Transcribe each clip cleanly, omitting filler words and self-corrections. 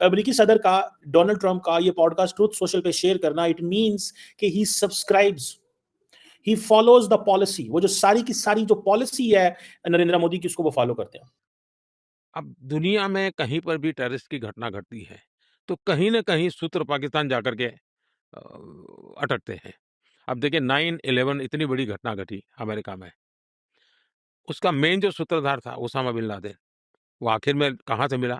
अमेरिकी सदर का, डोनाल्ड ट्रंप का ये पॉडकास्ट ट्रूथ सोशल पे शेयर करना, इट मींस कि he subscribes, he follows the policy. वो जो सारी की सारी जो पॉलिसी है नरेंद्र मोदी की, उसको वो फॉलो करते हैं। अब दुनिया में कहीं पर भी टेररिस्ट की घटना घटती है तो कहीं न कहीं सूत्र पाकिस्तान जाकर के अटकते हैं। अब देखिए 9/11 इतनी बड़ी घटना घटी अमेरिका में। उसका मेन जो सूत्रधार था ओसामा बिन लादेन, वो आखिर में कहाँ से मिला?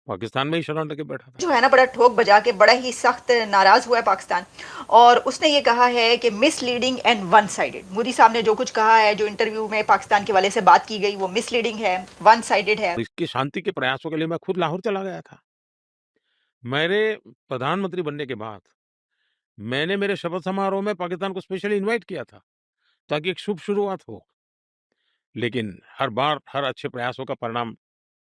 पाकिस्तान में ही शरण लेके बैठा था। जो है ना, बड़ा ठोक बजा के बड़ा ही सख्त नाराज हुआ है पाकिस्तान, और उसने ये कहा है कि misleading and one sided. Modi साहब ने जो कुछ कहा है, जो इंटरव्यू में पाकिस्तान के वाले से बात की गई, वो मिसलीडिंग है, वन साइडेड है। इसकी शांति के प्रयासों के लिए मैं खुद लाहौर चला गया था। मेरे प्रधानमंत्री बनने के बाद मैंने मेरे शपथ समारोह में पाकिस्तान को स्पेशली इनवाइट किया था ताकि एक शुभ शुरुआत हो। लेकिन हर बार हर अच्छे प्रयासों का परिणाम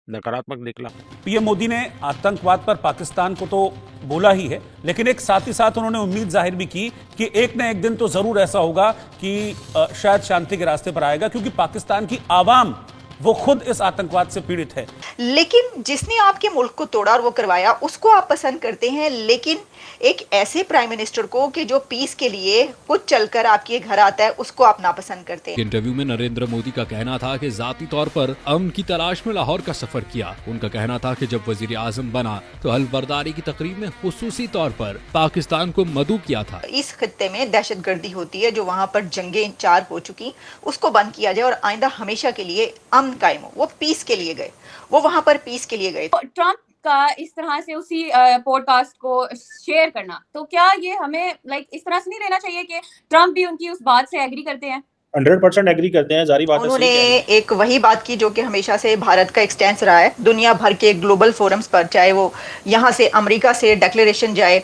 नकारात्मक निकला। पीएम मोदी ने आतंकवाद पर पाकिस्तान को तो बोला ही है, लेकिन एक साथ ही साथ उन्होंने उम्मीद जाहिर भी की कि एक न एक दिन तो जरूर ऐसा होगा कि शायद शांति के रास्ते पर आएगा, क्योंकि पाकिस्तान की आवाम वो खुद इस आतंकवाद से पीड़ित है। लेकिन जिसने आपके मुल्क को तोड़ा और वो करवाया, उसको आप पसंद करते हैं, लेकिन एक ऐसे प्राइम मिनिस्टर को कि जो पीस के लिए खुद चलकर आपके घर आता है, उसको आप नापसंद करते हैं। इंटरव्यू में नरेंद्र मोदी का कहना था कि जाती तौर पर अमन की तलाश में लाहौर का सफर किया। उनका कहना था कि जब वजीर आजम बना तो हल्फबर्दारी की तकरीब में खुसूसी तौर पर पाकिस्तान को मदऊ किया था। इस खित्ते में दहशतगर्दी होती है, जो वहाँ पर जंगें 4 हो चुकी, उसको बंद किया जाए और आइंदा हमेशा के लिए अमन कायम हो। वो पीस के लिए गए, वो वहाँ पर पीस के लिए गए। ट्रंप का इस तरह से उसी पॉडकास्ट को शेयर करना, तो क्या ये हमें इस तरह से नहीं लेना चाहिए कि ट्रंप भी उनकी उस बात से एग्री करते हैं? 100% एग्री करते हैं, जारी बात है। उन्होंने एक वही बात की जो कि हमेशा से भारत का एक स्टैंस रहा है। दुनिया भर के ग्लोबल फोरम्स पर, चाहे वो यहाँ से अमेरिका से डिक्लेरेशन जाए,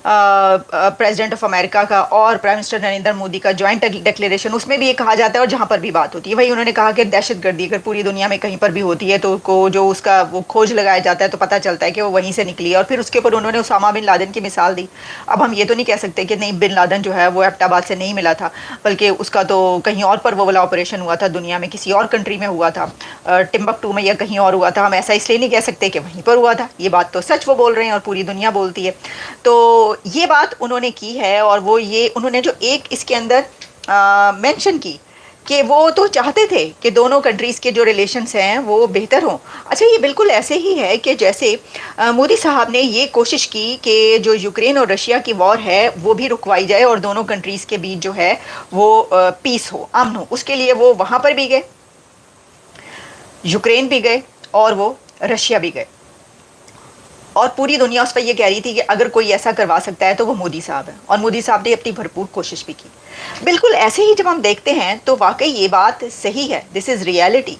प्रेसिडेंट ऑफ अमेरिका का और प्राइम मिनिस्टर नरेंद्र मोदी का जॉइंट डिक्लेरेशन, उसमें भी ये कहा जाता है, और जहाँ पर भी बात होती है वही उन्होंने कहा कि दहशतगर्दी अगर पूरी दुनिया में कहीं पर भी होती है तो को जो उसका वो खोज लगाया जाता है तो पता चलता है कि वो वहीं से निकली है। और फिर उसके ऊपर उन्होंने उसामा बिन लादेन की मिसाल दी। अब हम ये तो नहीं कह सकते कि नहीं, बिन लादेन जो है वो एबटाबाद से नहीं मिला था, बल्कि उसका तो कहीं और पर वो वाला ऑपरेशन हुआ था, दुनिया में किसी और कंट्री में हुआ था, टिम्बकटू में या कहीं और हुआ था। हम ऐसा इसलिए नहीं कह सकते कि वहीं पर हुआ था। ये बात तो सच वो बोल रहे हैं और पूरी दुनिया बोलती है। तो ये बात उन्होंने की है, और वो ये उन्होंने जो एक इसके अंदर मेंशन की कि वो तो चाहते थे कि दोनों कंट्रीज़ के जो रिलेशंस हैं वो बेहतर हों। अच्छा, ये बिल्कुल ऐसे ही है कि जैसे मोदी साहब ने ये कोशिश की कि जो यूक्रेन और रशिया की वॉर है वो भी रुकवाई जाए और दोनों कंट्रीज़ के बीच जो है वो पीस हो, अमन हो। उसके लिए वो वहाँ पर भी गए, यूक्रेन भी गए और वो रशिया भी गए, और पूरी दुनिया उस पर यह कह रही थी कि अगर कोई ऐसा करवा सकता है तो वो मोदी साहब है, और मोदी साहब ने अपनी भरपूर कोशिश भी की। बिल्कुल ऐसे ही जब हम देखते हैं तो वाकई ये बात सही है, दिस इज़ रियलिटी,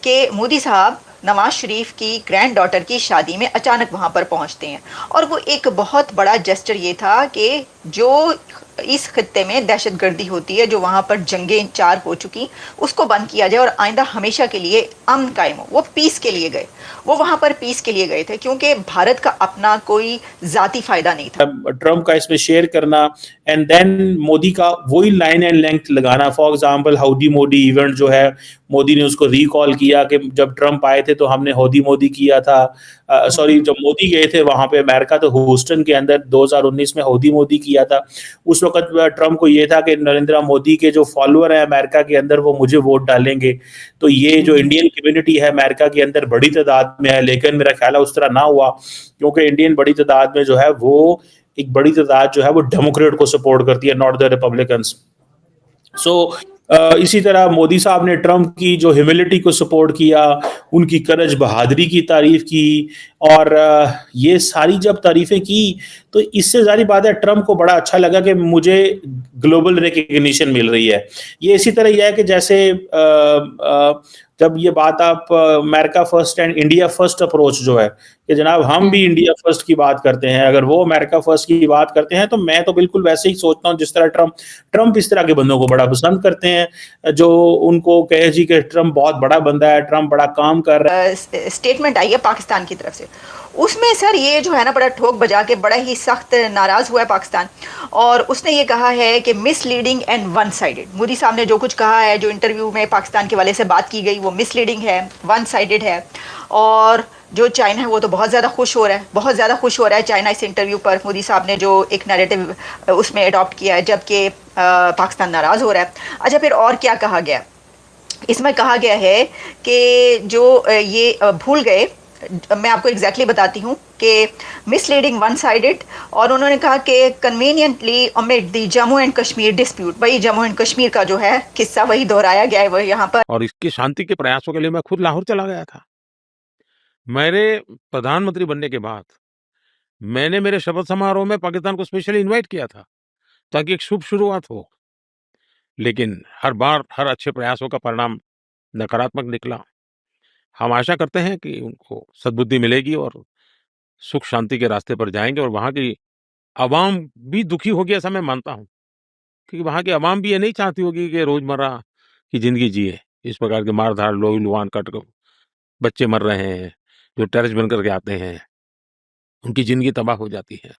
कि मोदी साहब नवाज शरीफ की ग्रैंड डॉटर की शादी में अचानक वहाँ पर पहुँचते हैं, और वो एक बहुत बड़ा जेस्चर ये था कि जो इस खित्ते में दहशतगर्दी होती है, जो वहाँ पर जंगें 4 हो चुकी, उसको बंद किया जाए और आइंदा हमेशा के लिए अमन कायम हो। वो पीस के लिए गए, वो वहाँ पर पीस के लिए गए थे, क्योंकि भारत का अपना कोई जाती फायदा नहीं था। ट्रम्प का इसमें शेयर करना एंड देन मोदी का वही लाइन एंड लेंथ लगाना। For example howdy Modi event जो है, मोदी ने उसको रिकॉल किया कि जब ट्रम्प आए थे तो हमने हाउडी मोदी किया था। जब मोदी गए थे वहां पे अमेरिका, तो ह्यूस्टन के अंदर 2019 में हाउडी मोदी किया था। उस वक्त ट्रम्प को ये था कि नरेंद्र मोदी के जो फॉलोअर हैं अमेरिका के अंदर वो मुझे वोट डालेंगे। तो ये जो इंडियन कम्युनिटी है अमेरिका के अंदर बड़ी तादाद में है, लेकिन मेरा ख्याल है उस तरह ना हुआ, क्योंकि इंडियन बड़ी तादाद में जो है वो एक बड़ी तादाद जो है वो डेमोक्रेट को सपोर्ट करती है, नॉट द रिपब्लिकन्स। इसी तरह मोदी साहब ने ट्रम्प की जो ह्यूमिलिटी को सपोर्ट किया, उनकी करज बहादुरी की तारीफ की, और ये सारी जब तारीफें की तो इससे जारी बात है ट्रम्प को बड़ा अच्छा लगा कि मुझे ग्लोबल रिकग्निशन मिल रही है। ये इसी तरह यह है कि जैसे जब ये बात आप America first and India first approach जो है कि जनाब हम भी इंडिया फर्स्ट की बात करते हैं, अगर वो अमेरिका फर्स्ट की बात करते हैं तो मैं तो बिल्कुल वैसे ही सोचता हूँ जिस तरह ट्रम्प इस तरह के बंदों को बड़ा पसंद करते हैं, जो उनको कहे जी कि ट्रम्प बहुत बड़ा बंदा है, ट्रम्प बड़ा काम कर रहा है। स्टेटमेंट आई है पाकिस्तान की तरफ से, उसमें सर ये जो है ना बड़ा ठोक बजा के बड़ा ही सख्त नाराज हुआ है पाकिस्तान, और उसने ये कहा है कि misleading and one sided. Modi साहब ने जो कुछ कहा है, जो इंटरव्यू में पाकिस्तान के वाले से बात की गई, वो मिसलीडिंग है, वन साइडेड है, और जो चाइना है वो तो बहुत ज़्यादा खुश हो रहा है, बहुत ज़्यादा खुश हो रहा है चाइना इस इंटरव्यू पर। मोदी साहब ने जो एक नैरेटिव उसमें अडॉप्ट किया है, जबकि पाकिस्तान नाराज़ हो रहा है। अच्छा, फिर और क्या कहा गया? इसमें कहा गया है कि जो ये भूल गए, मैं आपको एग्जैक्टली बताती हूँ कि मिसलीडिंग वन साइडेड, और उन्होंने कहा कि conveniently amid the Jammu and Kashmir dispute. वही जम्मू एंड कश्मीर का जो है किस्सा वही दोहराया गया है, वही यहाँ पर। और इसकी शांति के प्रयासों के लिए मैं खुद लाहौर चला गया था। मेरे प्रधानमंत्री बनने के बाद मैंने मेरे शपथ समारोह में पाकिस्तान को स्पेशली इनवाइट किया था ताकि एक शुभ शुरुआत हो, लेकिन हर बार हर अच्छे प्रयासों का परिणाम नकारात्मक निकला। हम आशा करते हैं कि उनको सद्बुद्धि मिलेगी और सुख शांति के रास्ते पर जाएंगे, और वहाँ की आवाम भी दुखी होगी ऐसा मैं मानता हूँ, क्योंकि वहाँ की आवाम भी ये नहीं चाहती होगी कि रोजमर्रा की जिंदगी जिए। इस प्रकार के मारधाड़, लोही लुहान, कट बच्चे मर रहे हैं, जो टेररिस्ट बन करके आते हैं, उनकी जिंदगी तबाह हो जाती है।